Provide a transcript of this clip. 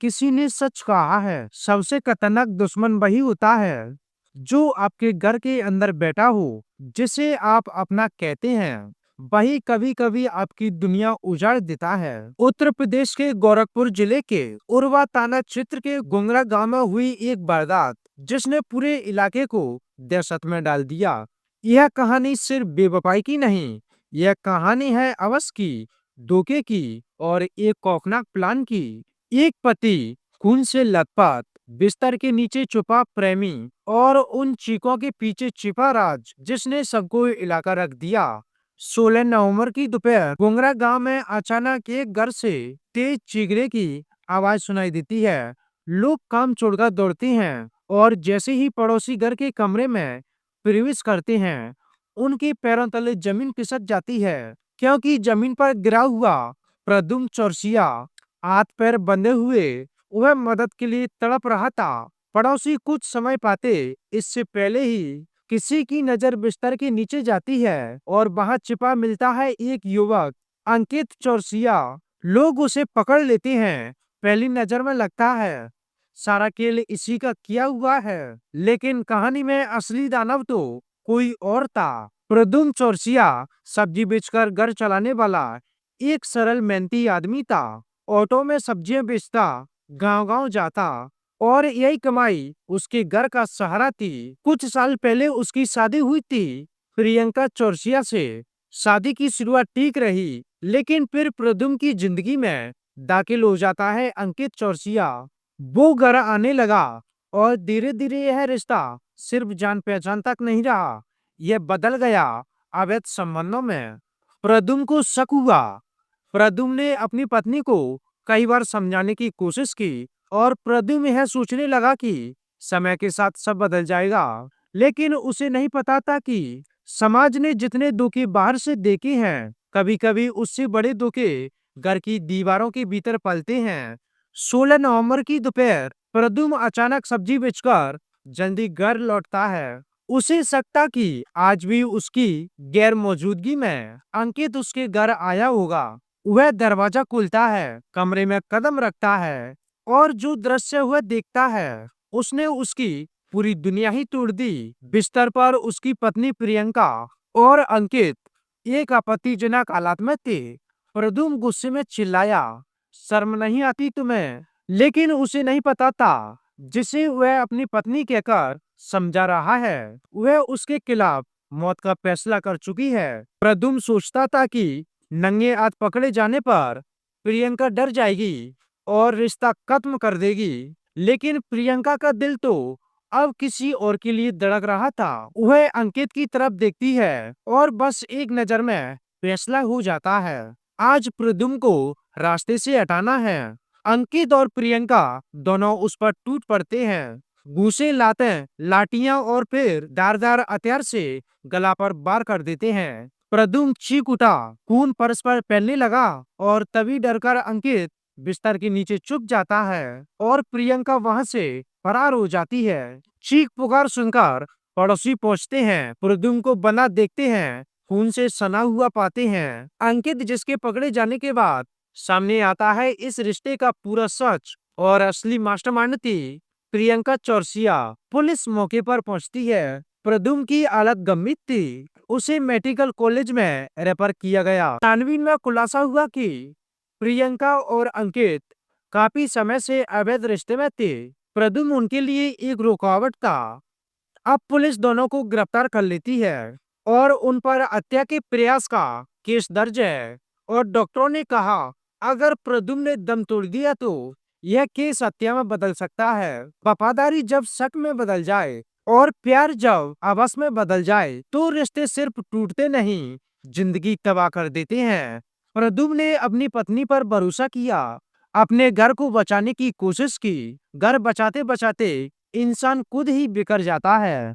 किसी ने सच कहा है, सबसे खतरनाक दुश्मन वही होता है जो आपके घर के अंदर बैठा हो, जिसे आप अपना कहते हैं। वही कभी कभी आपकी दुनिया उजाड़ देता है। उत्तर प्रदेश के गोरखपुर जिले के उरवा थाना क्षेत्र के गुंगरा गांव में हुई एक वारदात, जिसने पूरे इलाके को दहशत में डाल दिया। यह कहानी सिर्फ बेवफाई की नहीं, यह कहानी है अवस की, धोखे की और एक खौफनाक प्लान की। एक पति, खून से लथपथ, बिस्तर के नीचे छुपा प्रेमी और उन चीखों के पीछे छिपा राज जिसने सबको इलाका रख दिया। 16 नवंबर की दोपहर गुंगरा गांव में अचानक एक घर से तेज चीखने की आवाज सुनाई देती है। लोग काम छोड़कर दौड़ते हैं और जैसे ही पड़ोसी घर के कमरे में प्रवेश करते हैं, उनके पैरों तले जमीन खिसक जाती है, क्योंकि जमीन पर गिरा हुआ प्रद्युम्न चौरसिया, हाथ पैर बंधे हुए, वह मदद के लिए तड़प रहा था। पड़ोसी कुछ समय पाते इससे पहले ही किसी की नजर बिस्तर के नीचे जाती है और वहां छिपा मिलता है एक युवक, अंकित चौरसिया। लोग उसे पकड़ लेते हैं। पहली नजर में लगता है सारा खेल इसी का किया हुआ है, लेकिन कहानी में असली दानव तो कोई और था। प्रद्युम्न चौरसिया सब्जी बेचकर घर चलाने वाला एक सरल मेहनती आदमी था। ऑटो में सब्जियां बेचता, गांव-गांव जाता और यही कमाई उसके घर का सहारा थी। कुछ साल पहले उसकी शादी हुई थी प्रियंका चौरसिया से। शादी की शुरुआत ठीक रही, लेकिन फिर प्रद्युम्न की जिंदगी में दाखिल हो जाता है अंकित चौरसिया। वो घर आने लगा और धीरे धीरे यह रिश्ता सिर्फ जान पहचान तक नहीं रहा, यह बदल गया अवैध संबंधों में। प्रद्युम्न को शक हुआ। प्रद्युम्न ने अपनी पत्नी को कई बार समझाने की कोशिश की और प्रद्युम्न यह सोचने लगा कि समय के साथ सब बदल जाएगा, लेकिन उसे नहीं पता था कि समाज ने जितने धोखे बाहर से देखे हैं, कभी कभी उससे बड़े धोखे घर की दीवारों के भीतर पलते हैं। 16 नवंबर की दोपहर प्रद्युम्न अचानक सब्जी बेचकर जल्दी घर लौटता है। उसे शक था कि आज भी उसकी गैर मौजूदगी में अंकित उसके घर आया होगा। वह दरवाजा खुलता है, कमरे में कदम रखता है और जो दृश्य वह देखता है, उसने उसकी पूरी दुनिया ही तोड़ दी। बिस्तर पर उसकी पत्नी प्रियंका और अंकित एक आपत्तिजनक हालत में थे। प्रद्युम्न गुस्से में चिल्लाया, शर्म नहीं आती तुम्हें? लेकिन उसे नहीं पता था जिसे वह अपनी पत्नी कहकर समझा रहा है, वह उसके खिलाफ मौत का फैसला कर चुकी है। प्रद्युम्न सोचता था कि नंगे हाथ पकड़े जाने पर प्रियंका डर जाएगी और रिश्ता खत्म कर देगी, लेकिन प्रियंका का दिल तो अब किसी और के लिए धड़क रहा था। वह अंकित की तरफ देखती है और बस एक नजर में फैसला हो जाता है। आज प्रद्युम्न को रास्ते से हटाना है। अंकित और प्रियंका दोनों उस पर टूट पड़ते हैं। घूंसे, लातें, लाठियां और फिर धारदार हथियार से गला पर वार कर देते हैं। प्रद्युम्न चीख उठा, खून फर्श पर फैलने लगा और तभी डरकर अंकित बिस्तर के नीचे छुप जाता है और प्रियंका वहां से फरार हो जाती है। चीख पुकार सुनकर पड़ोसी पहुंचते हैं, प्रद्युम्न को बंधा देखते हैं, खून से सना हुआ पाते हैं। अंकित, जिसके पकड़े जाने के बाद सामने आता है इस रिश्ते का पूरा सच और असली मास्टरमाइंड थी प्रियंका चौरसिया। पुलिस मौके पर पहुंचती है। प्रद्युम्न की हालत गंभीर थी, उसे मेडिकल कॉलेज में रेफर किया गया। छानबीन में खुलासा हुआ कि प्रियंका और अंकित काफी समय से अवैध रिश्ते में थे। प्रद्युम्न उनके लिए एक रुकावट था। अब पुलिस दोनों को गिरफ्तार कर लेती है और उन पर हत्या के प्रयास का केस दर्ज है और डॉक्टरों ने कहा अगर प्रद्युम्न ने दम तोड़ दिया तो यह केस हत्या में बदल सकता है। वफादारी जब शक में बदल जाए और प्यार जब आपस में बदल जाए तो रिश्ते सिर्फ टूटते नहीं, जिंदगी तबाह कर देते हैं। प्रद्युम्न ने अपनी पत्नी पर भरोसा किया, अपने घर को बचाने की कोशिश की। घर बचाते बचाते इंसान खुद ही बिखर जाता है।